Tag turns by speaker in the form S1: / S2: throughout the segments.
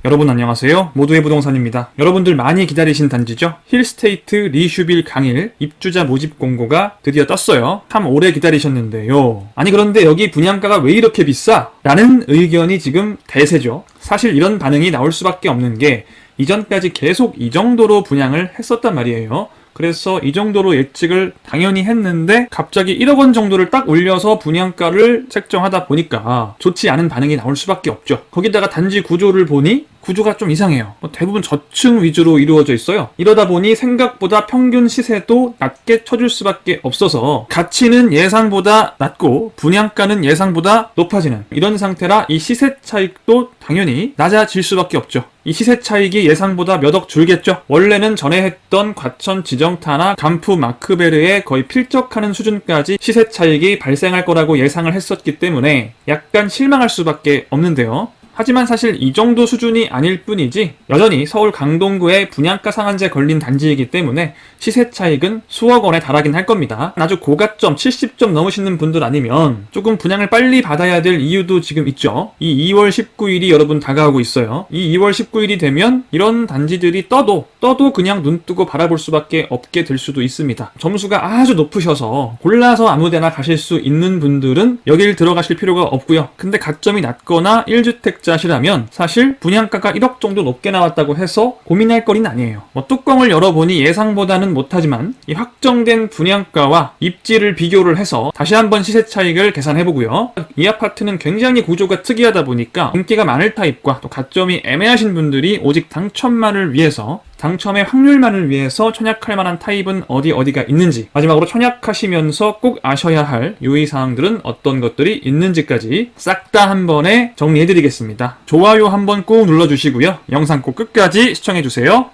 S1: 여러분 안녕하세요. 모두의 부동산입니다. 여러분들 많이 기다리신 단지죠? 힐스테이트 리슈빌 강일 입주자 모집 공고가 드디어 떴어요. 참 오래 기다리셨는데요. 아니 그런데 여기 분양가가 왜 이렇게 비싸? 라는 의견이 지금 대세죠. 사실 이런 반응이 나올 수밖에 없는 게 이전까지 계속 이 정도로 분양을 했었단 말이에요. 그래서 이 정도로 예측을 당연히 했는데 갑자기 1억 원 정도를 딱 올려서 분양가를 책정하다 보니까 좋지 않은 반응이 나올 수밖에 없죠. 거기다가 단지 구조를 보니 구조가 좀 이상해요. 대부분 저층 위주로 이루어져 있어요. 이러다 보니 생각보다 평균 시세도 낮게 쳐줄 수밖에 없어서 가치는 예상보다 낮고 분양가는 예상보다 높아지는 이런 상태라 이 시세 차익도 당연히 낮아질 수밖에 없죠. 이 시세 차익이 예상보다 몇 억 줄겠죠. 원래는 전에 했던 과천 지정타나 간프 마크베르에 거의 필적하는 수준까지 시세 차익이 발생할 거라고 예상을 했었기 때문에 약간 실망할 수밖에 없는데요. 하지만 사실 이 정도 수준이 아닐 뿐이지 여전히 서울 강동구에 분양가 상한제 걸린 단지이기 때문에 시세 차익은 수억 원에 달하긴 할 겁니다. 아주 고가점 70점 넘으시는 분들 아니면 조금 분양을 빨리 받아야 될 이유도 지금 있죠. 이 2월 19일이 여러분 다가오고 있어요. 이 2월 19일이 되면 이런 단지들이 떠도 그냥 눈 뜨고 바라볼 수밖에 없게 될 수도 있습니다. 점수가 아주 높으셔서 골라서 아무데나 가실 수 있는 분들은 여길 들어가실 필요가 없고요. 근데 가점이 낮거나 1주택자시라면 사실 분양가가 1억 정도 높게 나왔다고 해서 고민할 거리는 아니에요. 뚜껑을 열어보니 예상보다는 못하지만 이 확정된 분양가와 입지를 비교를 해서 다시 한번 시세 차익을 계산해보고요. 이 아파트는 굉장히 구조가 특이하다 보니까 인기가 많을 타입과 또 가점이 애매하신 분들이 오직 당첨만을 위해서 당첨의 확률만을 위해서 청약할 만한 타입은 어디가 있는지, 마지막으로 청약하시면서 꼭 아셔야 할 유의사항들은 어떤 것들이 있는지까지 싹 다 한 번에 정리해드리겠습니다. 좋아요 한번 꼭 눌러주시고요. 영상 꼭 끝까지 시청해주세요.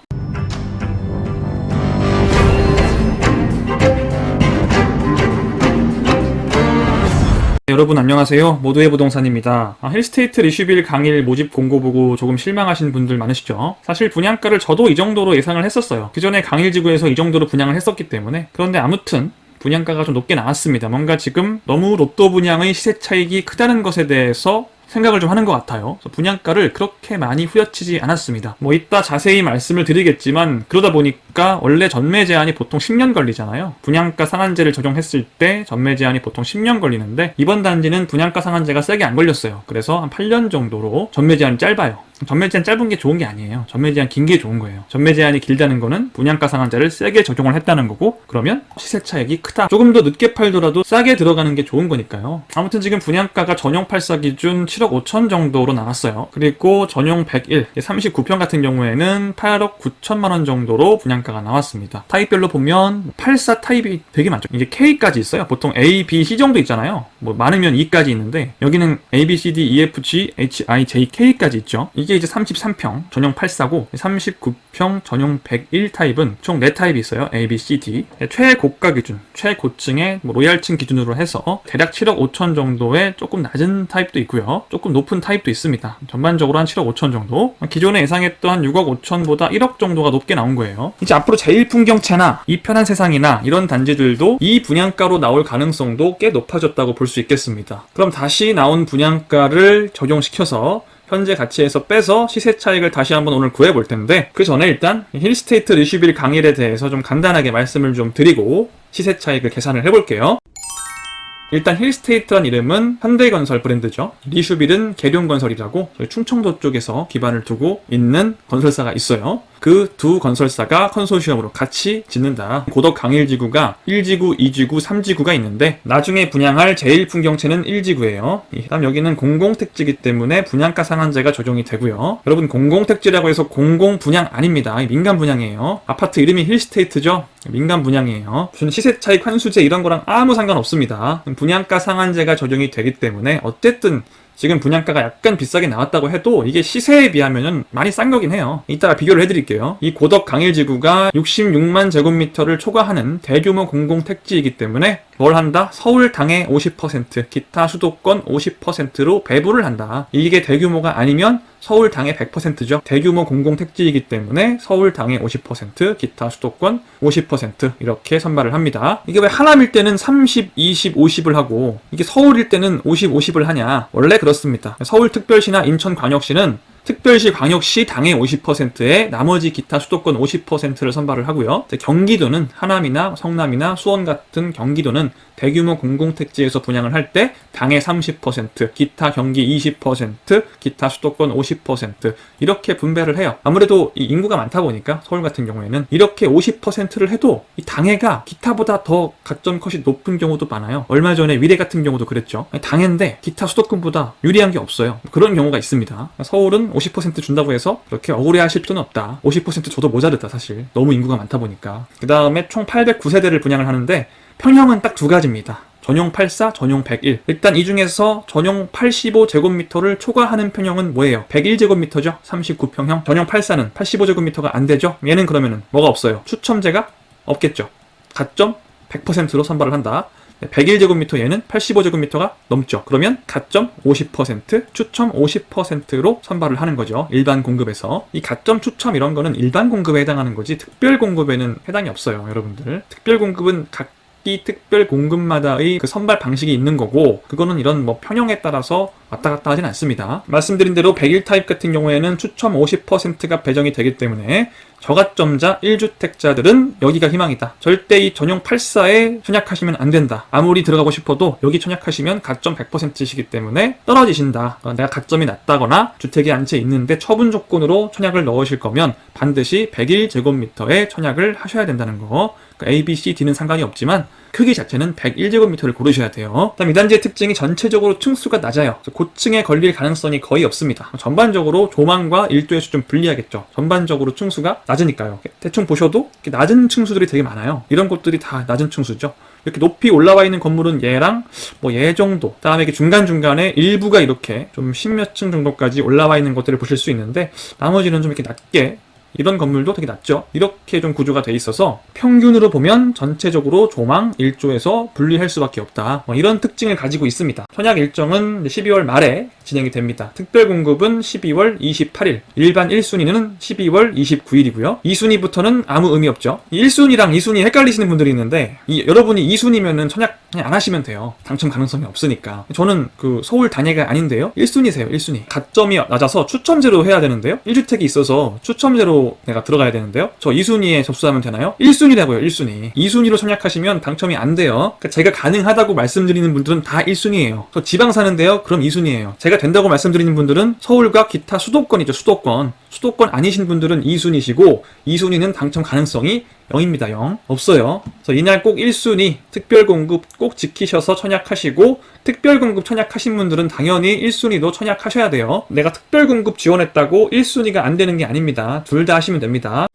S1: 여러분 안녕하세요. 모두의 부동산입니다. 힐스테이트 리슈빌 강일 모집 공고 보고 조금 실망하신 분들 많으시죠? 사실 분양가를 저도 이 정도로 예상을 했었어요. 그전에 강일지구에서 이 정도로 분양을 했었기 때문에. 그런데 아무튼 분양가가 좀 높게 나왔습니다. 뭔가 지금 너무 로또 분양의 시세 차익이 크다는 것에 대해서 생각을 좀 하는 것 같아요. 그래서 분양가를 그렇게 많이 후려치지 않았습니다. 이따 자세히 말씀을 드리겠지만 그러다 보니까 원래 전매 제한이 보통 10년 걸리잖아요. 분양가 상한제를 적용했을 때 전매 제한이 보통 10년 걸리는데 이번 단지는 분양가 상한제가 세게 안 걸렸어요. 그래서 한 8년 정도로 전매 제한이 짧아요. 전매 제한 짧은 게 좋은 게 아니에요. 전매 제한 긴 게 좋은 거예요. 전매 제한이 길다는 거는 분양가 상한제를 세게 적용을 했다는 거고, 그러면 시세 차익이 크다. 조금 더 늦게 팔더라도 싸게 들어가는 게 좋은 거니까요. 아무튼 지금 분양가가 전용 84 기준 7억 5천 정도로 나왔어요. 그리고 전용 101, 39평 같은 경우에는 8억 9천만 원 정도로 분양가가 나왔습니다. 타입별로 보면 84 타입이 되게 많죠. 이게 K까지 있어요. 보통 A, B, C 정도 있잖아요. 많으면 E까지 있는데 여기는 A, B, C, D, E, F, G, H, I, J, K까지 있죠. 이게 이제 33평 전용 84고 39평 전용 101 타입은 총 4타입이 있어요. A, B, C, D. 최고가 기준, 최고층의 로얄층 기준으로 해서 대략 7억 5천 정도의 조금 낮은 타입도 있고요. 조금 높은 타입도 있습니다. 전반적으로 한 7억 5천 정도. 기존에 예상했던 6억 5천보다 1억 정도가 높게 나온 거예요. 이제 앞으로 제일풍경채나 이 편한 세상이나 이런 단지들도 이 분양가로 나올 가능성도 꽤 높아졌다고 볼 수 있겠습니다. 그럼 다시 나온 분양가를 적용시켜서 현재 가치에서 빼서 시세 차익을 다시 한번 오늘 구해볼 텐데, 그 전에 일단 힐스테이트 리슈빌 강일에 대해서 좀 간단하게 말씀을 좀 드리고 시세 차익을 계산을 해볼게요. 일단 힐스테이트란 이름은 현대건설 브랜드죠. 리슈빌은 계룡건설이라고 저희 충청도 쪽에서 기반을 두고 있는 건설사가 있어요. 그 두 건설사가 컨소시엄으로 같이 짓는다. 고덕 강일지구가 1지구, 2지구, 3지구가 있는데 나중에 분양할 제1풍경채는 1지구예요. 그다음 여기는 공공택지이기 때문에 분양가 상한제가 적용이 되고요. 여러분 공공택지라고 해서 공공분양 아닙니다. 민간 분양이에요. 아파트 이름이 힐스테이트죠. 민간 분양이에요. 무슨 시세차익 환수제 이런 거랑 아무 상관없습니다. 분양가 상한제가 적용이 되기 때문에 어쨌든 지금 분양가가 약간 비싸게 나왔다고 해도 이게 시세에 비하면 많이 싼 거긴 해요. 이따가 비교를 해드릴게요. 이 고덕 강일지구가 66만 제곱미터를 초과하는 대규모 공공택지이기 때문에 뭘 한다? 서울 당의 50%, 기타 수도권 50%로 배분을 한다. 이게 대규모가 아니면 서울 당의 100%죠. 대규모 공공택지이기 때문에 서울 당의 50%, 기타 수도권 50% 이렇게 선발을 합니다. 이게 왜 하남일 때는 30, 20, 50을 하고 이게 서울일 때는 50, 50을 하냐? 원래 그렇습니다. 서울특별시나 인천광역시는 특별시, 광역시 당의 50%에 나머지 기타 수도권 50%를 선발을 하고요. 경기도는 하남이나 성남이나 수원 같은 경기도는 대규모 공공택지에서 분양을 할 때 당의 30%, 기타 경기 20%, 기타 수도권 50% 이렇게 분배를 해요. 아무래도 이 인구가 많다 보니까 서울 같은 경우에는 이렇게 50%를 해도 이 당해가 기타보다 더 가점 컷이 높은 경우도 많아요. 얼마 전에 위례 같은 경우도 그랬죠. 당해인데 기타 수도권보다 유리한 게 없어요. 그런 경우가 있습니다. 서울은 50% 준다고 해서 그렇게 억울해 하실 필요는 없다. 50% 줘도 모자르다 사실. 너무 인구가 많다 보니까. 그 다음에 총 809세대를 분양을 하는데 평형은 딱 두 가지입니다. 전용 84, 전용 101. 일단 이 중에서 전용 85제곱미터를 초과하는 평형은 뭐예요? 101제곱미터죠? 39평형. 전용 84는 85제곱미터가 안 되죠? 얘는 그러면은 뭐가 없어요? 추첨제가 없겠죠. 가점 100%로 선발을 한다. 101제곱미터 얘는 85제곱미터가 넘죠. 그러면 가점 50%, 추첨 50%로 선발을 하는 거죠. 일반 공급에서. 이 가점 추첨 이런 거는 일반 공급에 해당하는 거지 특별 공급에는 해당이 없어요, 여러분들. 특별 공급은 각기 특별 공급마다의 그 선발 방식이 있는 거고, 그거는 이런 뭐 평형에 따라서 왔다 갔다 하진 않습니다. 말씀드린 대로 101 타입 같은 경우에는 추첨 50%가 배정이 되기 때문에 저가점자 1주택자들은 여기가 희망이다. 절대 이 전용 84에 청약하시면 안 된다. 아무리 들어가고 싶어도 여기 청약하시면 가점 100%시기 때문에 떨어지신다. 내가 가점이 낮다거나 주택이 한 채 있는데 처분 조건으로 청약을 넣으실 거면 반드시 101제곱미터에 청약을 하셔야 된다는 거. A, B, C, D는 상관이 없지만 크기 자체는 101제곱미터를 고르셔야 돼요. 다음 2단지의 특징이 전체적으로 층수가 낮아요. 고층에 걸릴 가능성이 거의 없습니다. 전반적으로 조망과 일도에서 좀 불리하겠죠. 전반적으로 층수가 낮으니까요. 대충 보셔도 낮은 층수들이 되게 많아요. 이런 곳들이 다 낮은 층수죠. 이렇게 높이 올라와 있는 건물은 얘랑 뭐 얘 정도, 그다음에 이렇게 중간중간에 일부가 이렇게 좀 십몇 층 정도까지 올라와 있는 것들을 보실 수 있는데 나머지는 좀 이렇게 낮게, 이런 건물도 되게 낮죠. 이렇게 좀 구조가 돼 있어서 평균으로 보면 전체적으로 조망 1조에서 분리할 수밖에 없다. 이런 특징을 가지고 있습니다. 청약 일정은 12월 말에 진행이 됩니다. 특별공급은 12월 28일, 일반 1순위는 12월 29일이고요. 2순위부터는 아무 의미 없죠. 1순위랑 2순위 헷갈리시는 분들이 있는데 여러분이 2순위면은 청약 그냥 안 하시면 돼요. 당첨 가능성이 없으니까. 저는 그 서울 단예가 아닌데요. 1순위세요, 1순위. 가점이 낮아서 추첨제로 해야 되는데요. 1주택이 있어서 추첨제로 내가 들어가야 되는데요. 저 2순위에 접수하면 되나요? 1순위라고요, 1순위. 2순위로 청약하시면 당첨이 안 돼요. 그러니까 제가 가능하다고 말씀드리는 분들은 다 1순위예요. 저 지방 사는데요, 그럼 2순위예요. 제가 된다고 말씀드리는 분들은 서울과 기타 수도권이죠, 수도권. 수도권 아니신 분들은 2순위시고 2순위는 당첨 가능성이 0입니다. 0. 없어요. 그래서 이날 꼭 1순위 특별공급 꼭 지키셔서 청약하시고, 특별공급 청약하신 분들은 당연히 1순위도 청약하셔야 돼요. 내가 특별공급 지원했다고 1순위가 안 되는 게 아닙니다. 둘 다 하시면 됩니다.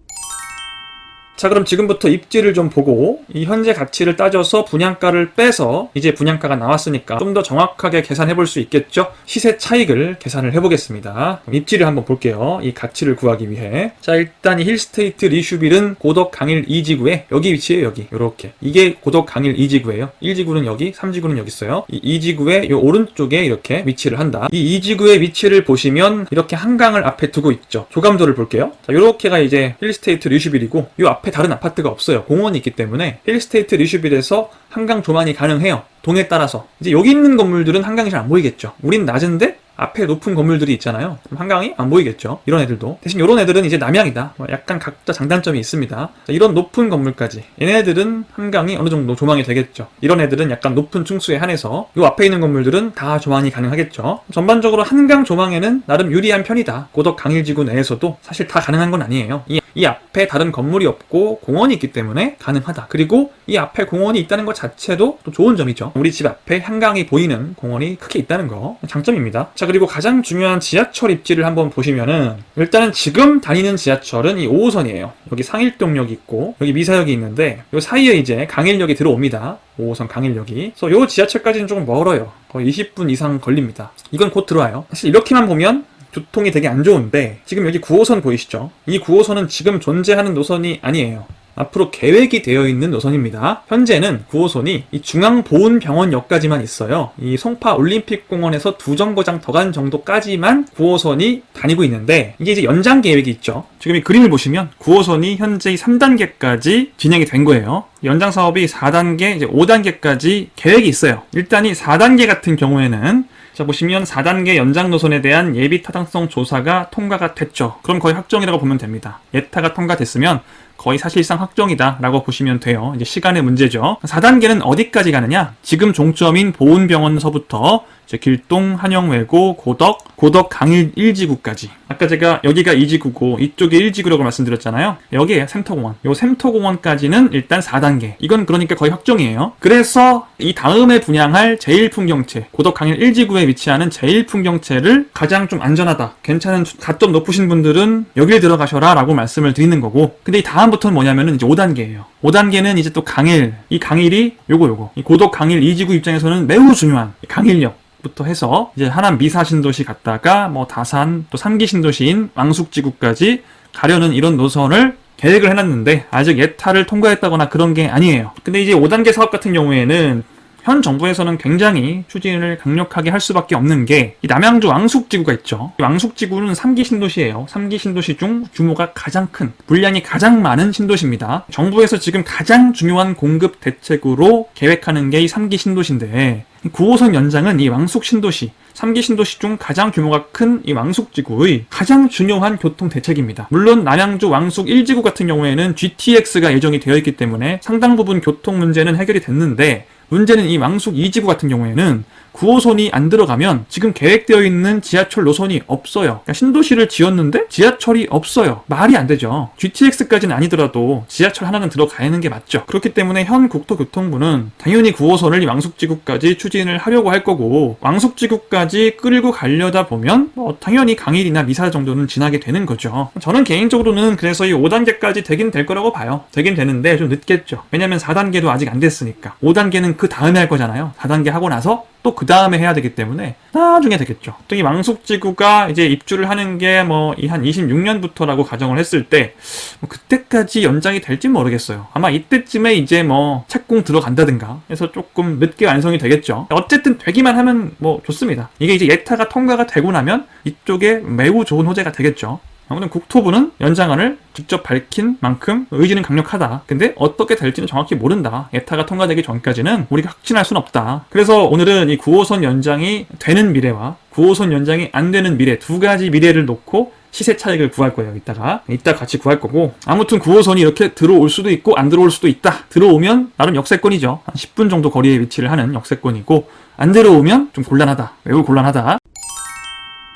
S1: 자, 그럼 지금부터 입지를 좀 보고 이 현재 가치를 따져서 분양가를 빼서 이제 분양가가 나왔으니까 좀 더 정확하게 계산해 볼 수 있겠죠? 시세 차익을 계산을 해보겠습니다. 입지를 한번 볼게요. 이 가치를 구하기 위해. 자, 일단 이 힐스테이트 리슈빌은 고덕 강일 2지구에 여기 위치에요. 여기 요렇게. 이게 고덕 강일 2지구예요. 1지구는 여기, 3지구는 여기 있어요. 이 2지구의 요 오른쪽에 이렇게 위치를 한다. 이 2지구의 위치를 보시면 이렇게 한강을 앞에 두고 있죠. 조감도를 볼게요. 자, 요렇게가 이제 힐스테이트 리슈빌이고, 요 앞에 다른 아파트가 없어요. 공원이 있기 때문에 힐스테이트 리슈빌에서 한강 조망이 가능해요. 동에 따라서. 이제 여기 있는 건물들은 한강이 잘 안 보이겠죠. 우린 낮은데 앞에 높은 건물들이 있잖아요. 그럼 한강이 안 보이겠죠. 이런 애들도. 대신 이런 애들은 이제 남향이다. 약간 각자 장단점이 있습니다. 자, 이런 높은 건물까지. 얘네들은 한강이 어느 정도 조망이 되겠죠. 이런 애들은 약간 높은 층수에 한해서 이 앞에 있는 건물들은 다 조망이 가능하겠죠. 전반적으로 한강 조망에는 나름 유리한 편이다. 고덕 강일지구 내에서도 사실 다 가능한 건 아니에요. 이 앞에 다른 건물이 없고 공원이 있기 때문에 가능하다. 그리고 이 앞에 공원이 있다는 것 자체도 또 좋은 점이죠. 우리 집 앞에 한강이 보이는 공원이 크게 있다는 거 장점입니다. 자, 그리고 가장 중요한 지하철 입지를 한번 보시면은, 일단은 지금 다니는 지하철은 이 5호선이에요. 여기 상일동역이 있고 여기 미사역이 있는데 요 사이에 이제 강일역이 들어옵니다. 5호선 강일역이. 그래서 요 지하철까지는 조금 멀어요. 거의 20분 이상 걸립니다. 이건 곧 들어와요. 사실 이렇게만 보면 교통이 되게 안 좋은데, 지금 여기 9호선 보이시죠? 이 9호선은 지금 존재하는 노선이 아니에요. 앞으로 계획이 되어 있는 노선입니다. 현재는 9호선이 이 중앙보훈병원역까지만 있어요. 이 송파 올림픽공원에서 2정거장 더 간 정도까지만 9호선이 다니고 있는데, 이게 이제 연장 계획이 있죠. 지금 이 그림을 보시면 9호선이 현재 3단계까지 진행이 된 거예요. 연장 사업이 4단계, 이제 5단계까지 계획이 있어요. 일단 이 4단계 같은 경우에는 자, 보시면 4단계 연장 노선에 대한 예비 타당성 조사가 통과가 됐죠. 그럼 거의 확정이라고 보면 됩니다. 예타가 통과됐으면 거의 사실상 확정이다 라고 보시면 돼요. 이제 시간의 문제죠. 4단계는 어디까지 가느냐? 지금 종점인 보은병원서부터 이제 길동, 한영외고, 고덕 강일 1지구까지. 아까 제가 여기가 2지구고 이쪽이 1지구라고 말씀드렸잖아요. 여기에요. 샘터공원. 요 샘터공원까지는 일단 4단계. 이건 그러니까 거의 확정이에요. 그래서 이 다음에 분양할 제1풍경채, 고덕 강일 1지구에 위치하는 제1풍경채를 가장 좀 안전하다, 괜찮은 가점 높으신 분들은 여길 들어가셔라 라고 말씀을 드리는 거고, 근데 이 다음부터는 뭐냐면은 이제 5단계예요. 5단계는 이제 또 강일, 이 강일이 요거 이 고덕 강일 2지구 입장에서는 매우 중요한 강일역 부터 해서 이제 하남 미사 신도시 갔다가 뭐 다산 또 3기 신도시인 왕숙지구까지 가려는 이런 노선을 계획을 해놨는데 아직 예타를 통과했다거나 그런 게 아니에요. 근데 이제 5단계 사업 같은 경우에는 현 정부에서는 굉장히 추진을 강력하게 할 수밖에 없는 게 이 남양주 왕숙지구가 있죠. 왕숙지구는 3기 신도시예요. 3기 신도시 중 규모가 가장 큰, 분량이 가장 많은 신도시입니다. 정부에서 지금 가장 중요한 공급 대책으로 계획하는 게 이 3기 신도시인데 9호선 연장은 이 왕숙 신도시, 3기 신도시 중 가장 규모가 큰 이 왕숙지구의 가장 중요한 교통 대책입니다. 물론 남양주 왕숙 1지구 같은 경우에는 GTX가 예정이 되어 있기 때문에 상당 부분 교통 문제는 해결이 됐는데, 문제는 이 왕숙 2지구 같은 경우에는 9호선이 안 들어가면 지금 계획되어 있는 지하철 노선이 없어요. 그러니까 신도시를 지었는데 지하철이 없어요. 말이 안 되죠. GTX까지는 아니더라도 지하철 하나는 들어가야 하는 게 맞죠. 그렇기 때문에 현 국토교통부는 당연히 9호선을 이 왕숙지구까지 추진을 하려고 할 거고, 왕숙지구까지 끌고 가려다 보면 당연히 강일이나 미사 정도는 지나게 되는 거죠. 저는 개인적으로는 그래서 이 5단계까지 되긴 될 거라고 봐요. 되긴 되는데 좀 늦겠죠. 왜냐면 4단계도 아직 안 됐으니까. 5단계는 그 다음에 할 거잖아요. 4단계 하고 나서 또 그 다음에 해야 되기 때문에 나중에 되겠죠. 또 이 왕숙지구가 이제 입주를 하는 게 뭐 한 26년부터라고 가정을 했을 때 뭐 그때까지 연장이 될지 모르겠어요. 아마 이때쯤에 이제 뭐 착공 들어간다든가 해서 조금 늦게 완성이 되겠죠. 어쨌든 되기만 하면 뭐 좋습니다. 이게 이제 예타가 통과가 되고 나면 이쪽에 매우 좋은 호재가 되겠죠. 아무튼 국토부는 연장안을 직접 밝힌 만큼 의지는 강력하다. 근데 어떻게 될지는 정확히 모른다. 예타가 통과되기 전까지는 우리가 확신할 수는 없다. 그래서 오늘은 이 9호선 연장이 되는 미래와 9호선 연장이 안 되는 미래, 두 가지 미래를 놓고 시세 차익을 구할 거예요. 이따 같이 구할 거고, 아무튼 9호선이 이렇게 들어올 수도 있고 안 들어올 수도 있다. 들어오면 나름 역세권이죠. 한 10분 정도 거리에 위치를 하는 역세권이고, 안 들어오면 좀 곤란하다. 매우 곤란하다.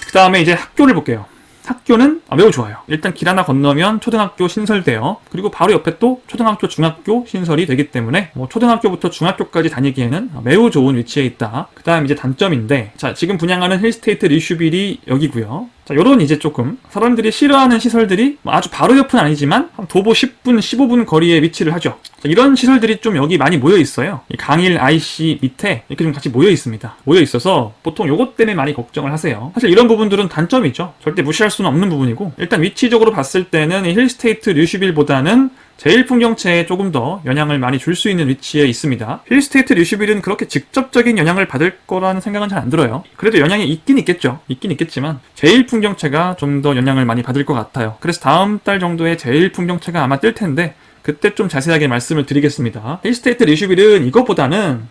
S1: 그 다음에 이제 학교를 볼게요. 학교는 매우 좋아요. 일단 길 하나 건너면 초등학교 신설돼요. 그리고 바로 옆에 또 초등학교, 중학교 신설이 되기 때문에 뭐 초등학교부터 중학교까지 다니기에는 매우 좋은 위치에 있다. 그 다음 이제 단점인데, 자, 지금 분양하는 힐스테이트 리슈빌이 여기고요. 자, 요런 이제 조금 사람들이 싫어하는 시설들이 아주 바로 옆은 아니지만 한 도보 10분, 15분 거리에 위치를 하죠. 자, 이런 시설들이 좀 여기 많이 모여 있어요. 이 강일 IC 밑에 이렇게 좀 같이 모여 있습니다. 모여 있어서 보통 요것 때문에 많이 걱정을 하세요. 사실 이런 부분들은 단점이죠. 절대 무시할 수는 없는 부분이고, 일단 위치적으로 봤을 때는 이 힐스테이트 류슈빌보다는 제1풍경채에 조금 더 영향을 많이 줄 수 있는 위치에 있습니다. 힐스테이트 류슈빌은 그렇게 직접적인 영향을 받을 거라는 생각은 잘 안 들어요. 그래도 영향이 있긴 있겠죠. 있긴 있겠지만 제1풍경채가 좀 더 영향을 많이 받을 것 같아요. 그래서 다음 달 정도에 제1풍경채가 아마 뜰 텐데 그때 좀 자세하게 말씀을 드리겠습니다. 힐스테이트 리슈빌은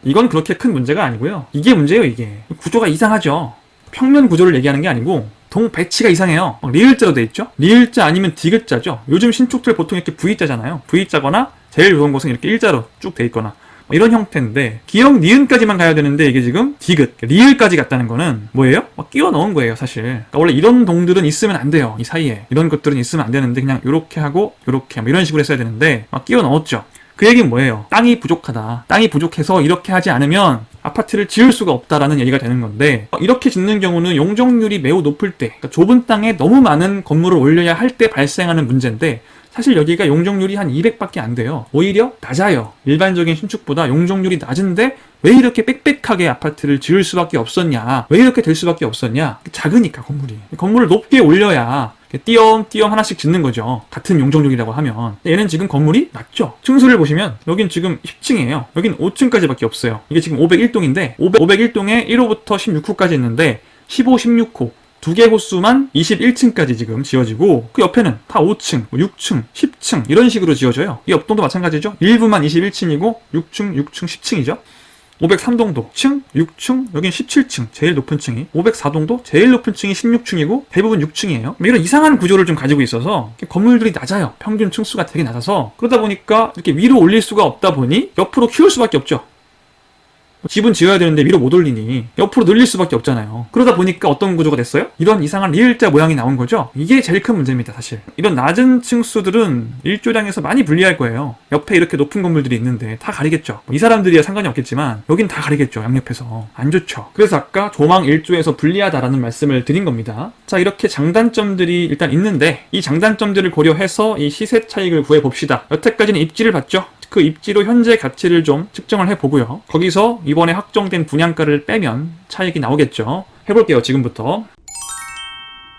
S1: 이건 그렇게 큰 문제가 아니고요. 이게 문제예요. 이게 구조가 이상하죠. 평면 구조를 얘기하는 게 아니고 동 배치가 이상해요. 리을자로 돼 있죠? 리을자 아니면 디귿자죠. 요즘 신축들 보통 이렇게 V자잖아요. V자거나 제일 좋은 곳은 이렇게 일자로 쭉 돼 있거나 이런 형태인데, 기역 니은까지만 가야 되는데 이게 지금 디귿, 리을까지 갔다는 거는 뭐예요? 막 끼워 넣은 거예요, 사실. 그러니까 원래 이런 동들은 있으면 안 돼요. 이 사이에 이런 것들은 있으면 안 되는데 그냥 요렇게 하고 요렇게 이런 식으로 했어야 되는데 막 끼워 넣었죠. 그 얘기는 뭐예요? 땅이 부족하다. 땅이 부족해서 이렇게 하지 않으면 아파트를 지을 수가 없다라는 얘기가 되는 건데, 이렇게 짓는 경우는 용적률이 매우 높을 때, 그러니까 좁은 땅에 너무 많은 건물을 올려야 할 때 발생하는 문제인데, 사실 여기가 용적률이 한 200밖에 안 돼요. 오히려 낮아요. 일반적인 신축보다 용적률이 낮은데 왜 이렇게 빽빽하게 아파트를 지을 수밖에 없었냐? 왜 이렇게 될 수밖에 없었냐? 작으니까 건물이. 건물을 높게 올려야 띄엄띄엄 하나씩 짓는 거죠. 같은 용적률이라고 하면. 얘는 지금 건물이 낮죠. 층수를 보시면 여긴 지금 10층이에요. 여긴 5층까지밖에 없어요. 이게 지금 501동인데 501동에 1호부터 16호까지 있는데 15, 16호 두 개 호수만 21층까지 지금 지어지고, 그 옆에는 다 5층, 6층, 10층 이런 식으로 지어져요. 이 옆동도 마찬가지죠. 일부만 21층이고 6층, 10층이죠. 503동도 층 6층, 여긴 17층 제일 높은 층이, 504동도 제일 높은 층이 16층이고 대부분 6층이에요. 이런 이상한 구조를 좀 가지고 있어서 건물들이 낮아요. 평균 층수가 되게 낮아서, 그러다 보니까 이렇게 위로 올릴 수가 없다 보니 옆으로 키울 수밖에 없죠. 집은 지어야 되는데 위로 못 올리니 옆으로 늘릴 수밖에 없잖아요. 그러다 보니까 어떤 구조가 됐어요? 이런 이상한 리을자 모양이 나온 거죠. 이게 제일 큰 문제입니다, 사실. 이런 낮은 층수들은 일조량에서 많이 불리할 거예요. 옆에 이렇게 높은 건물들이 있는데 다 가리겠죠. 이 사람들이야 상관이 없겠지만 여긴 다 가리겠죠, 양옆에서. 안 좋죠. 그래서 아까 조망 일조에서 불리하다라는 말씀을 드린 겁니다. 자, 이렇게 장단점들이 일단 있는데 이 장단점들을 고려해서 이 시세 차익을 구해봅시다. 여태까지는 입지를 봤죠. 그 입지로 현재 가치를 좀 측정을 해보고요. 거기서 이번에 확정된 분양가를 빼면 차익이 나오겠죠. 해볼게요, 지금부터.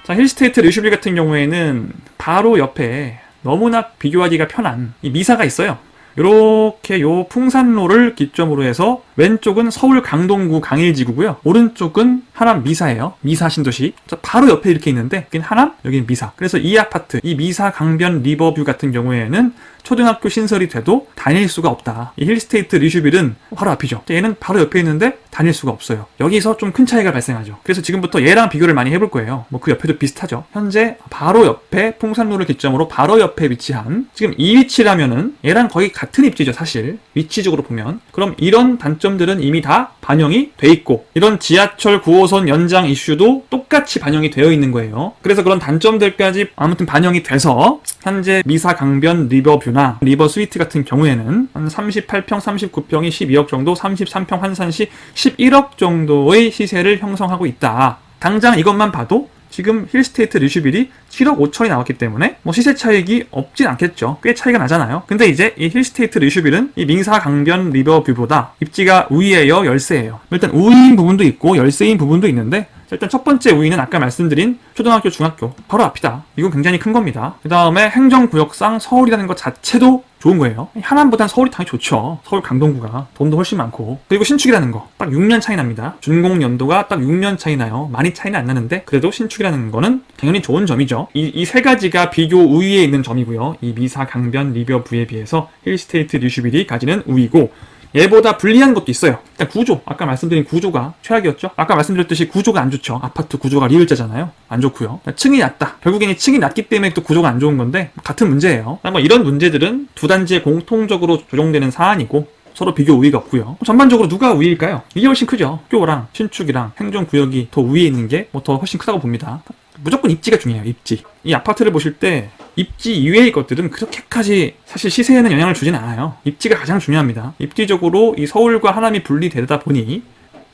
S1: 자, 힐스테이트 리슈빌 같은 경우에는 바로 옆에 너무나 비교하기가 편한 이 미사가 있어요. 요렇게 요 풍산로를 기점으로 해서 왼쪽은 서울 강동구 강일지구고요. 오른쪽은 하남 미사예요. 미사 신도시. 바로 옆에 이렇게 있는데 여긴 하남, 여긴 미사. 그래서 이 아파트, 이 미사 강변 리버뷰 같은 경우에는 초등학교 신설이 돼도 다닐 수가 없다. 이 힐스테이트 리슈빌은 바로 앞이죠. 얘는 바로 옆에 있는데 다닐 수가 없어요. 여기서 좀 큰 차이가 발생하죠. 그래서 지금부터 얘랑 비교를 많이 해볼 거예요. 뭐 그 옆에도 비슷하죠. 현재 바로 옆에 풍산로를 기점으로 바로 옆에 위치한, 지금 이 위치라면은 얘랑 거의 같은 입지죠, 사실. 위치적으로 보면. 그럼 이런 단점들은 이미 다 반영이 돼 있고, 이런 지하철 9호선 연장 이슈도 똑같이 반영이 되어 있는 거예요. 그래서 그런 단점들까지 아무튼 반영이 돼서 현재 미사 강변 리버뷰나 리버 스위트 같은 경우에는 한 38평, 39평이 12억 정도, 33평 환산시 11억 정도의 시세를 형성하고 있다. 당장 이것만 봐도 지금 힐스테이트 리슈빌이 7억 5천이 나왔기 때문에 뭐 시세 차익이 없진 않겠죠. 꽤 차이가 나잖아요. 근데 이제 이 힐스테이트 리슈빌은 이 민사 강변 리버뷰보다 입지가 우위예요, 열세예요? 일단 우위인 부분도 있고 열세인 부분도 있는데, 일단 첫 번째 우위는 아까 말씀드린 초등학교, 중학교 바로 앞이다. 이건 굉장히 큰 겁니다. 그 다음에 행정구역상 서울이라는 것 자체도 좋은 거예요. 하남보단 서울이 당연히 좋죠. 서울 강동구가 돈도 훨씬 많고. 그리고 신축이라는 거 딱 6년 차이 납니다. 준공 연도가 딱 6년 차이 나요. 많이 차이는 안 나는데 그래도 신축이라는 거는 당연히 좋은 점이죠. 이 세 가지가 비교 우위에 있는 점이고요. 이 미사 강변 리버뷰에 비해서 힐스테이트 리슈빌이 가지는 우위고, 얘보다 불리한 것도 있어요. 일단 구조, 아까 말씀드린 구조가 최악이었죠. 아까 말씀드렸듯이 구조가 안 좋죠. 아파트 구조가 리을자잖아요. 안 좋고요. 층이 낮다. 결국엔 이 층이 낮기 때문에 또 구조가 안 좋은 건데 같은 문제예요. 뭐 이런 문제들은 두 단지에 공통적으로 조정되는 사안이고 서로 비교 우위가 없고요. 전반적으로 누가 우위일까요? 이게 훨씬 크죠. 학교랑 신축이랑 행정구역이 더 우위에 있는 게 뭐 더 훨씬 크다고 봅니다. 무조건 입지가 중요해요, 입지. 이 아파트를 보실 때 입지 이외의 것들은 그렇게까지 사실 시세에는 영향을 주진 않아요. 입지가 가장 중요합니다. 입지적으로 이 서울과 하남이 분리되다 보니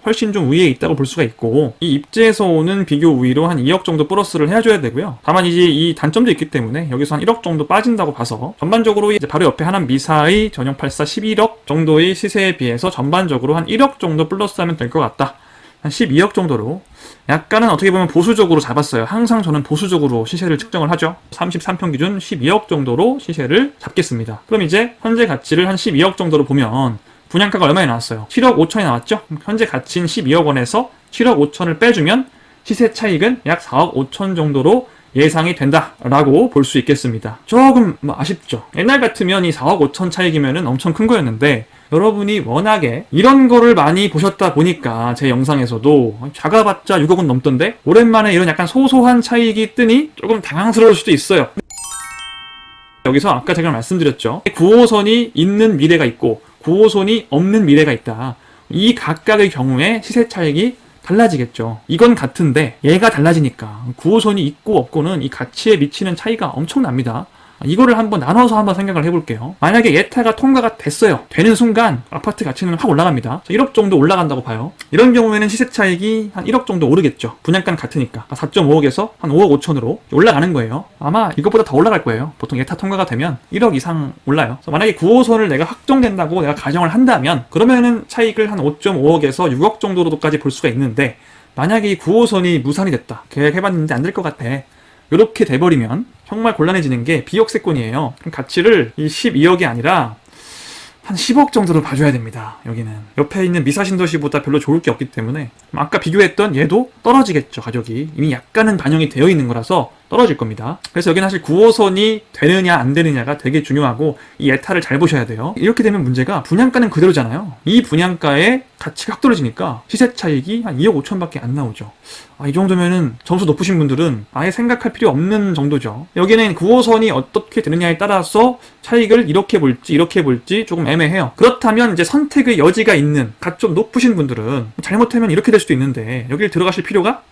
S1: 훨씬 좀 위에 있다고 볼 수가 있고, 이 입지에서 오는 비교 우위로 한 2억 정도 플러스를 해줘야 되고요. 다만 이제 이 단점도 있기 때문에 여기서 한 1억 정도 빠진다고 봐서 전반적으로 이제 바로 옆에 하남 미사의 전용 84 11억 정도의 시세에 비해서 전반적으로 한 1억 정도 플러스하면 될 것 같다. 한 12억 정도로 약간은 어떻게 보면 보수적으로 잡았어요. 항상 저는 보수적으로 시세를 측정을 하죠. 33평 기준 12억 정도로 시세를 잡겠습니다. 그럼 이제 현재 가치를 한 12억 정도로 보면 분양가가 얼마나 나왔어요? 7억 5천이 나왔죠? 현재 가치인 12억 원에서 7억 5천을 빼주면 시세 차익은 약 4억 5천 정도로 예상이 된다라고 볼 수 있겠습니다. 조금 아쉽죠. 옛날 같으면 이 4억 5천 차익이면 엄청 큰 거였는데, 여러분이 워낙에 이런 거를 많이 보셨다 보니까 제 영상에서도 작아봤자 6억 원 넘던데 오랜만에 이런 약간 소소한 차익이 뜨니 조금 당황스러울 수도 있어요. 여기서 아까 제가 말씀드렸죠. 9호선이 있는 미래가 있고 9호선이 없는 미래가 있다. 이 각각의 경우에 시세 차익이 달라지겠죠. 이건 같은데 얘가 달라지니까 9호선이 있고 없고는 이 가치에 미치는 차이가 엄청납니다. 이거를 한번 나눠서 한번 생각을 해볼게요. 만약에 예타가 통과가 됐어요. 되는 순간 아파트 가치는 확 올라갑니다. 1억 정도 올라간다고 봐요. 이런 경우에는 시세 차익이 한 1억 정도 오르겠죠. 분양가는 같으니까 4.5억에서 한 5억 5천으로 올라가는 거예요. 아마 이것보다 더 올라갈 거예요. 보통 예타 통과가 되면 1억 이상 올라요. 그래서 만약에 9호선을 내가 확정된다고 내가 가정을 한다면 그러면은 차익을 한 5.5억에서 6억 정도로까지 볼 수가 있는데, 만약에 이 9호선이 무산이 됐다. 계획해봤는데 안 될 것 같아. 이렇게 돼버리면 정말 곤란해지는 게 비역세권이에요. 가치를 이 12억이 아니라 한 10억 정도로 봐줘야 됩니다. 여기는 옆에 있는 미사신도시보다 별로 좋을 게 없기 때문에 아까 비교했던 얘도 떨어지겠죠. 가격이 이미 약간은 반영이 되어 있는 거라서 떨어질 겁니다. 그래서 여기는 사실 9호선이 되느냐 안 되느냐가 되게 중요하고 이 예타를 잘 보셔야 돼요. 이렇게 되면 문제가 분양가는 그대로잖아요. 이 분양가의 가치가 확 떨어지니까 시세 차익이 한 2억 5천밖에 안 나오죠. 이 정도면은 점수 높으신 분들은 아예 생각할 필요 없는 정도죠. 여기는 9호선이 어떻게 되느냐에 따라서 차익을 이렇게 볼지 조금 애매해요. 그렇다면 이제 선택의 여지가 있는 가 좀 높으신 분들은 잘못하면 이렇게 될 수도 있는데 여길 들어가실 필요가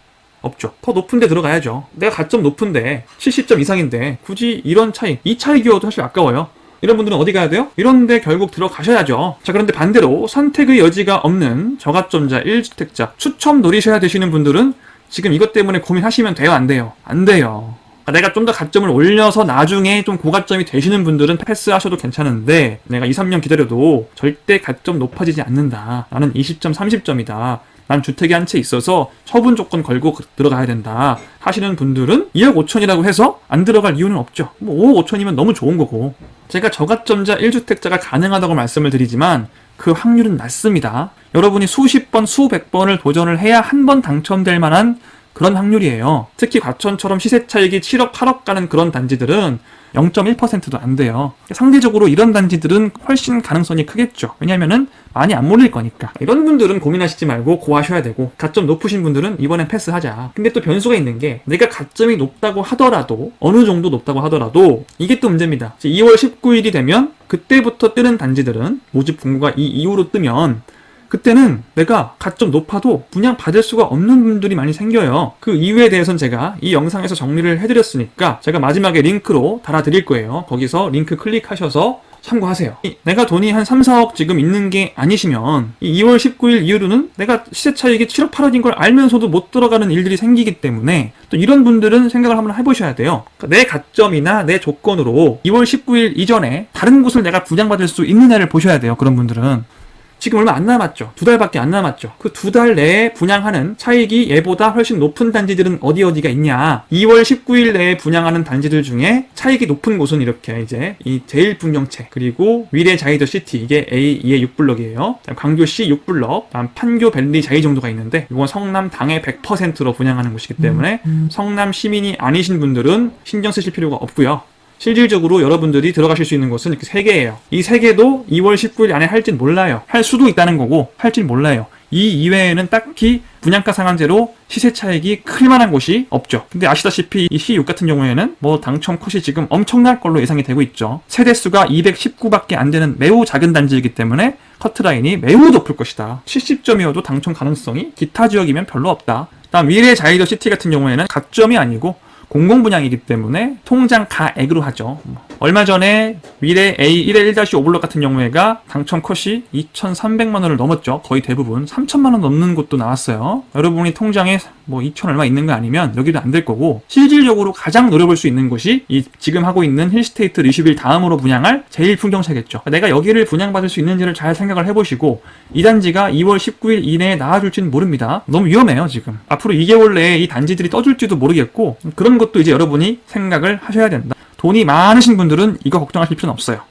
S1: 없죠. 더 높은 데 들어가야죠. 내가 가점 높은데 70점 이상인데 굳이 이런 차익, 이 차익이어도 사실 아까워요. 이런 분들은 어디 가야 돼요? 이런 데 결국 들어가셔야죠. 자, 그런데 반대로 선택의 여지가 없는 저가점자 1주택자 추첨 노리셔야 되시는 분들은 지금 이것 때문에 고민하시면 돼요? 안 돼요? 안 돼요. 내가 좀 더 가점을 올려서 나중에 좀 고가점이 되시는 분들은 패스하셔도 괜찮은데 내가 2, 3년 기다려도 절대 가점 높아지지 않는다. 나는 20점, 30점이다. 난 주택이 한 채 있어서 처분 조건 걸고 들어가야 된다 하시는 분들은 2억 5천이라고 해서 안 들어갈 이유는 없죠. 뭐 5억 5천이면 너무 좋은 거고. 제가 저가점자 1주택자가 가능하다고 말씀을 드리지만 그 확률은 낮습니다. 여러분이 수십 번, 수백 번을 도전을 해야 한 번 당첨될 만한 그런 확률이에요. 특히 과천처럼 시세 차익이 7억, 8억 가는 그런 단지들은 0.1%도 안 돼요. 상대적으로 이런 단지들은 훨씬 가능성이 크겠죠. 왜냐면은 많이 안 몰릴 거니까. 이런 분들은 고민하시지 말고 고하셔야 되고, 가점 높으신 분들은 이번엔 패스하자. 근데 또 변수가 있는 게 내가 가점이 높다고 하더라도, 어느 정도 높다고 하더라도 이게 또 문제입니다. 2월 19일이 되면 그때부터 뜨는 단지들은 모집 공고가 이 이후로 뜨면 그때는 내가 가점 높아도 분양 받을 수가 없는 분들이 많이 생겨요. 그 이유에 대해서는 제가 이 영상에서 정리를 해드렸으니까 제가 마지막에 링크로 달아드릴 거예요. 거기서 링크 클릭하셔서 참고하세요. 내가 돈이 한 3, 4억 지금 있는 게 아니시면 이 2월 19일 이후로는 내가 시세 차익이 7억, 8억인 걸 알면서도 못 들어가는 일들이 생기기 때문에 또 이런 분들은 생각을 한번 해보셔야 돼요. 그러니까 내 가점이나 내 조건으로 2월 19일 이전에 다른 곳을 내가 분양받을 수 있느냐를 보셔야 돼요. 그런 분들은. 지금 얼마 안 남았죠. 2달밖에 안 남았죠. 그 2달 내에 분양하는 차익이 얘보다 훨씬 높은 단지들은 어디가 있냐. 2월 19일 내에 분양하는 단지들 중에 차익이 높은 곳은 이렇게 이제 이 제1풍경채, 그리고 위례 자이더 시티, 이게 A2의 6블럭이에요. 광교시 6블럭, 다음 판교 밸리 자이 정도가 있는데 이건 성남 당의 100%로 분양하는 곳이기 때문에 성남 시민이 아니신 분들은 신경 쓰실 필요가 없고요. 실질적으로 여러분들이 들어가실 수 있는 곳은 이렇게 3개예요. 이 3개도 2월 19일 안에 할진 몰라요. 할 수도 있다는 거고 할진 몰라요. 이 이외에는 딱히 분양가 상한제로 시세 차익이 클 만한 곳이 없죠. 근데 아시다시피 이 C6 같은 경우에는 뭐 당첨 컷이 지금 엄청날 걸로 예상이 되고 있죠. 세대수가 219밖에 안 되는 매우 작은 단지이기 때문에 커트라인이 매우 높을 것이다. 70점이어도 당첨 가능성이 기타 지역이면 별로 없다. 다음 위례 자이더 시티 같은 경우에는 가점이 아니고 공공분양이기 때문에 통장 가액으로 하죠. 얼마 전에 위례 A1의 1-5블럭 같은 경우에가 당첨 컷이 2,300만 원을 넘었죠. 거의 대부분 3,000만 원 넘는 곳도 나왔어요. 여러분이 통장에 뭐 2,000 얼마 있는 거 아니면 여기도 안 될 거고, 실질적으로 가장 노려볼 수 있는 곳이 이 지금 하고 있는 힐스테이트 리슈빌 다음으로 분양할 제1풍경채겠죠. 내가 여기를 분양받을 수 있는지를 잘 생각을 해보시고, 이 단지가 2월 19일 이내에 나와줄지는 모릅니다. 너무 위험해요 지금. 앞으로 2개월 내에 이 단지들이 떠줄지도 모르겠고, 그런 것도 이제 여러분이 생각을 하셔야 된다. 돈이 많으신 분들은 이거 걱정하실 필요는 없어요.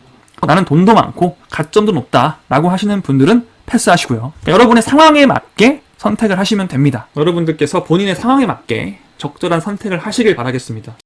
S1: 나는 돈도 많고 가점도 높다 라고 하시는 분들은 패스하시고요. 그러니까 여러분의 상황에 맞게 선택을 하시면 됩니다. 여러분들께서 본인의 상황에 맞게 적절한 선택을 하시길 바라겠습니다.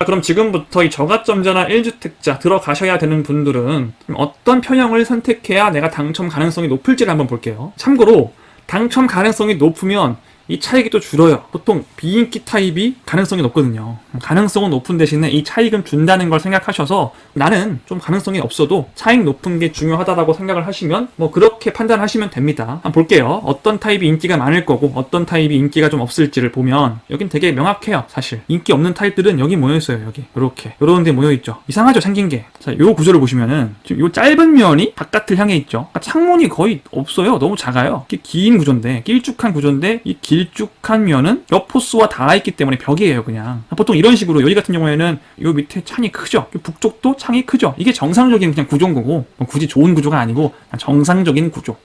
S1: 그럼 지금부터 이 저가점자나 1주택자 들어가셔야 되는 분들은 어떤 편형을 선택해야 내가 당첨 가능성이 높을지를 한번 볼게요. 참고로 당첨 가능성이 높으면 이 차익이 또 줄어요. 보통 비인기 타입이 가능성이 높거든요. 가능성은 높은 대신에 이 차익은 준다는 걸 생각하셔서 나는 좀 가능성이 없어도 차익 높은 게 중요하다고 생각을 하시면 뭐 그렇게 판단하시면 됩니다. 한번 볼게요. 어떤 타입이 인기가 많을 거고 어떤 타입이 인기가 좀 없을지를 보면 여긴 되게 명확해요. 사실 인기 없는 타입들은 여기 모여있어요. 여기 이렇게 요런 데 모여있죠. 이상하죠 생긴 게. 자, 요 구조를 보시면은 지금 요 짧은 면이 바깥을 향해 있죠. 그러니까 창문이 거의 없어요. 너무 작아요. 이게 긴 구조인데, 길쭉한 구조인데 이 길쭉한 면은 옆 포스와 닿아있기 때문에 벽이에요 그냥. 보통 이런 식으로 여기 같은 경우에는 요 밑에 창이 크죠. 북쪽도 창이 크죠. 이게 정상적인 그냥 구조인 거고, 뭐 굳이 좋은 구조가 아니고 정상적인 구조.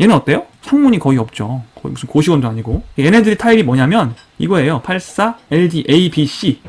S1: 얘는 어때요? 창문이 거의 없죠. 거의 무슨 고시원도 아니고. 얘네들이 타입이 뭐냐면 이거예요. 84, LD, A, B, C.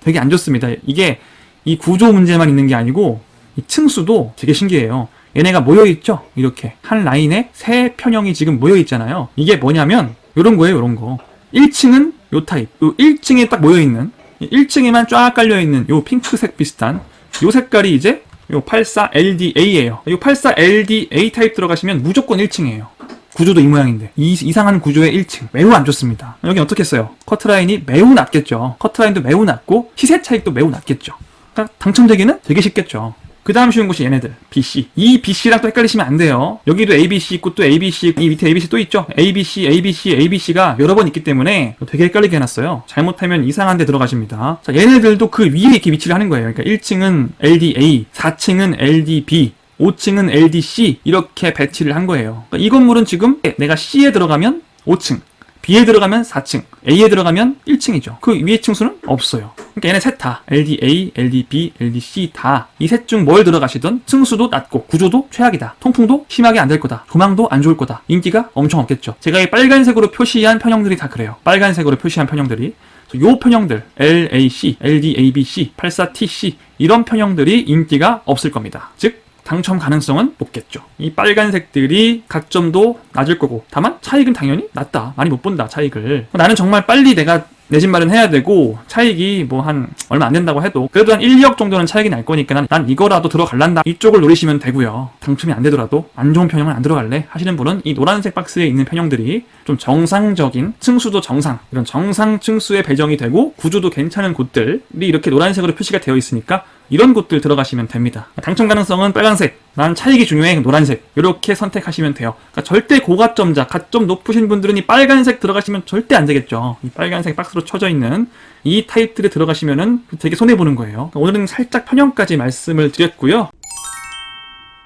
S1: 되게 안 좋습니다. 이게 이 구조 문제만 있는 게 아니고 이 층수도 되게 신기해요. 얘네가 모여있죠? 이렇게 한 라인에 세 편형이 지금 모여있잖아요. 이게 뭐냐면 요런 거예요. 요런 거. 1층은 요 타입, 요 1층에 딱 모여있는 1층에만 쫙 깔려있는 요 핑크색 비슷한 요 색깔이 이제 요 84LDA예요. 요 84LDA 타입 들어가시면 무조건 1층이에요. 구조도 이 모양인데 이상한 구조의 1층 매우 안 좋습니다. 여기 어떻게 했어요? 커트라인이 매우 낮겠죠. 커트라인도 매우 낮고 시세 차익도 매우 낮겠죠. 그러니까 당첨되기는 되게 쉽겠죠. 그 다음 쉬운 곳이 얘네들 BC. 이 BC랑 또 헷갈리시면 안 돼요. 여기도 ABC 있고 또 ABC, 이 밑에 ABC 또 있죠. ABC, ABC, ABC가 여러 번 있기 때문에 되게 헷갈리게 해놨어요. 잘못하면 이상한 데 들어가십니다. 자, 얘네들도 그 위에 이렇게 위치를 하는 거예요. 그러니까 1층은 LDA, 4층은 LDB, 5층은 LDC 이렇게 배치를 한 거예요. 그러니까 이 건물은 지금 내가 C에 들어가면 5층, B에 들어가면 4층, A에 들어가면 1층이죠. 그 위에 층수는 없어요. 그러니까 얘네 셋 다 LDA, LDB, LDC 다 이 셋 중 뭘 들어가시든 층수도 낮고 구조도 최악이다. 통풍도 심하게 안 될 거다. 조망도 안 좋을 거다. 인기가 엄청 없겠죠. 제가 이 빨간색으로 표시한 편형들이 다 그래요. 빨간색으로 표시한 편형들이 요 편형들 LAC, LDABC, 84TC 이런 편형들이 인기가 없을 겁니다. 즉 당첨 가능성은 높겠죠. 이 빨간색들이 가점도 낮을 거고 다만 차익은 당연히 낮다. 많이 못 본다 차익을. 나는 정말 빨리 내가 내 집 마련해야 되고 차익이 뭐 한 얼마 안 된다고 해도 그래도 한 1, 2억 정도는 차익이 날 거니까 난 이거라도 들어갈란다. 이쪽을 노리시면 되고요. 당첨이 안 되더라도 안 좋은 편형은 안 들어갈래 하시는 분은 이 노란색 박스에 있는 편형들이 좀 정상적인 층수도 정상 이런 정상 층수에 배정이 되고 구조도 괜찮은 곳들이 이렇게 노란색으로 표시가 되어 있으니까 이런 곳들 들어가시면 됩니다. 당첨 가능성은 빨간색, 난 차익이 중요해 노란색 이렇게 선택하시면 돼요. 그러니까 절대 고가점자, 가점 높으신 분들은 이 빨간색 들어가시면 절대 안 되겠죠. 이 빨간색 박스로 쳐져 있는 이 타입들에 들어가시면은 되게 손해보는 거예요. 그러니까 오늘은 살짝 편형까지 말씀을 드렸고요.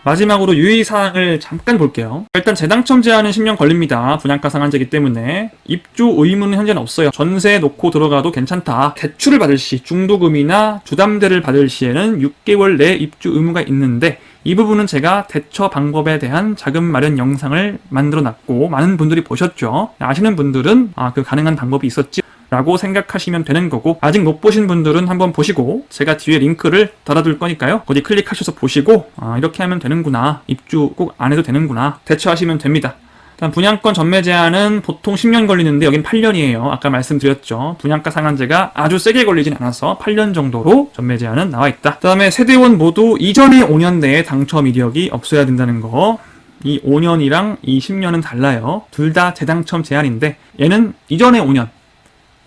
S1: 마지막으로 유의사항을 잠깐 볼게요. 일단 재당첨 제한은 10년 걸립니다. 분양가 상한제이기 때문에 입주 의무는 현재는 없어요. 전세 놓고 들어가도 괜찮다. 대출을 받을 시, 중도금이나 주담대를 받을 시에는 6개월 내 입주 의무가 있는데 이 부분은 제가 대처 방법에 대한 자금 마련 영상을 만들어 놨고 많은 분들이 보셨죠. 아시는 분들은 그 가능한 방법이 있었지 라고 생각하시면 되는 거고 아직 못 보신 분들은 한번 보시고 제가 뒤에 링크를 달아둘 거니까요. 거기 클릭하셔서 보시고 이렇게 하면 되는구나. 입주 꼭 안 해도 되는구나. 대처하시면 됩니다. 일단 분양권 전매 제한은 보통 10년 걸리는데 여긴 8년이에요. 아까 말씀드렸죠. 분양가 상한제가 아주 세게 걸리진 않아서 8년 정도로 전매 제한은 나와 있다. 그 다음에 세대원 모두 이전의 5년 내에 당첨 이력이 없어야 된다는 거. 이 5년이랑 이 10년은 달라요. 둘 다 재당첨 제한인데 얘는 이전의 5년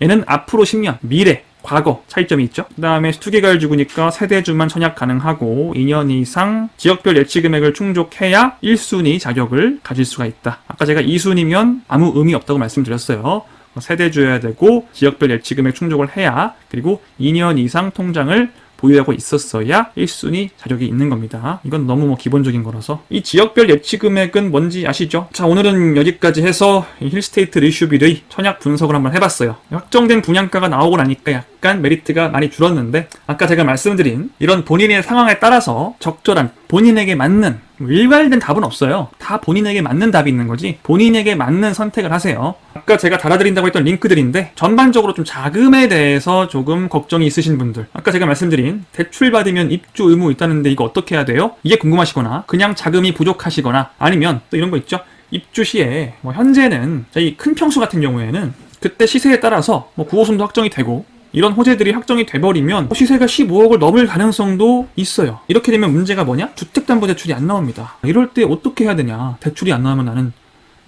S1: 얘는 앞으로 10년, 미래, 과거 차이점이 있죠. 그 다음에 투기가율 주구니까 세대주만 청약 가능하고 2년 이상 지역별 예치 금액을 충족해야 1순위 자격을 가질 수가 있다. 아까 제가 2순위면 아무 의미 없다고 말씀드렸어요. 세대주여야 되고 지역별 예치 금액 충족을 해야 그리고 2년 이상 통장을 보유하고 있었어야 1순위 자격이 있는 겁니다. 이건 너무 기본적인 거라서. 이 지역별 예치 금액은 뭔지 아시죠? 자, 오늘은 여기까지 해서 힐스테이트 리슈빌의 청약 분석을 한번 해봤어요. 확정된 분양가가 나오고 나니까 약간 메리트가 많이 줄었는데 아까 제가 말씀드린 이런 본인의 상황에 따라서 적절한 본인에게 맞는 일괄된 답은 없어요. 다 본인에게 맞는 답이 있는 거지 본인에게 맞는 선택을 하세요. 아까 제가 달아드린다고 했던 링크들인데 전반적으로 좀 자금에 대해서 조금 걱정이 있으신 분들 아까 제가 말씀드린 대출 받으면 입주 의무 있다는데 이거 어떻게 해야 돼요? 이게 궁금하시거나 그냥 자금이 부족하시거나 아니면 또 이런 거 있죠. 입주 시에 현재는 저희 큰 평수 같은 경우에는 그때 시세에 따라서 9호선도 확정이 되고 이런 호재들이 확정이 돼버리면 시세가 15억을 넘을 가능성도 있어요. 이렇게 되면 문제가 뭐냐? 주택담보대출이 안 나옵니다. 이럴 때 어떻게 해야 되냐? 대출이 안 나오면 나는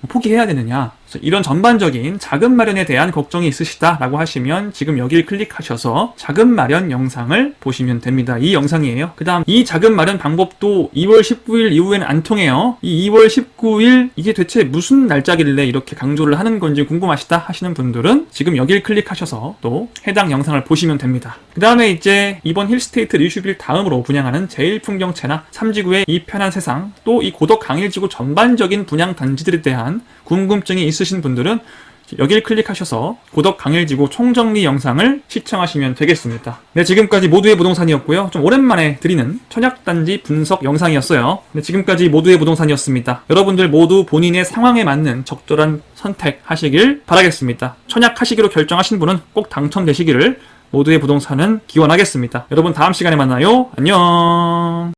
S1: 포기해야 되느냐? 이런 전반적인 자금 마련에 대한 걱정이 있으시다라고 하시면 지금 여기를 클릭하셔서 자금 마련 영상을 보시면 됩니다. 이 영상이에요. 그 다음 이 자금 마련 방법도 2월 19일 이후에는 안 통해요. 이 2월 19일 이게 대체 무슨 날짜길래 이렇게 강조를 하는 건지 궁금하시다 하시는 분들은 지금 여기를 클릭하셔서 또 해당 영상을 보시면 됩니다. 그 다음에 이제 이번 힐스테이트 리슈빌 다음으로 분양하는 제1풍경채나 3지구의 이 편한 세상 또 이 고덕 강일지구 전반적인 분양 단지들에 대한 궁금증이 있으신 분들은 여기를 클릭하셔서 고덕 강일지구 총정리 영상을 시청하시면 되겠습니다. 네, 지금까지 모두의 부동산이었고요. 좀 오랜만에 드리는 청약단지 분석 영상이었어요. 네, 지금까지 모두의 부동산이었습니다. 여러분들 모두 본인의 상황에 맞는 적절한 선택하시길 바라겠습니다. 청약하시기로 결정하신 분은 꼭 당첨되시기를 모두의 부동산은 기원하겠습니다. 여러분 다음 시간에 만나요. 안녕.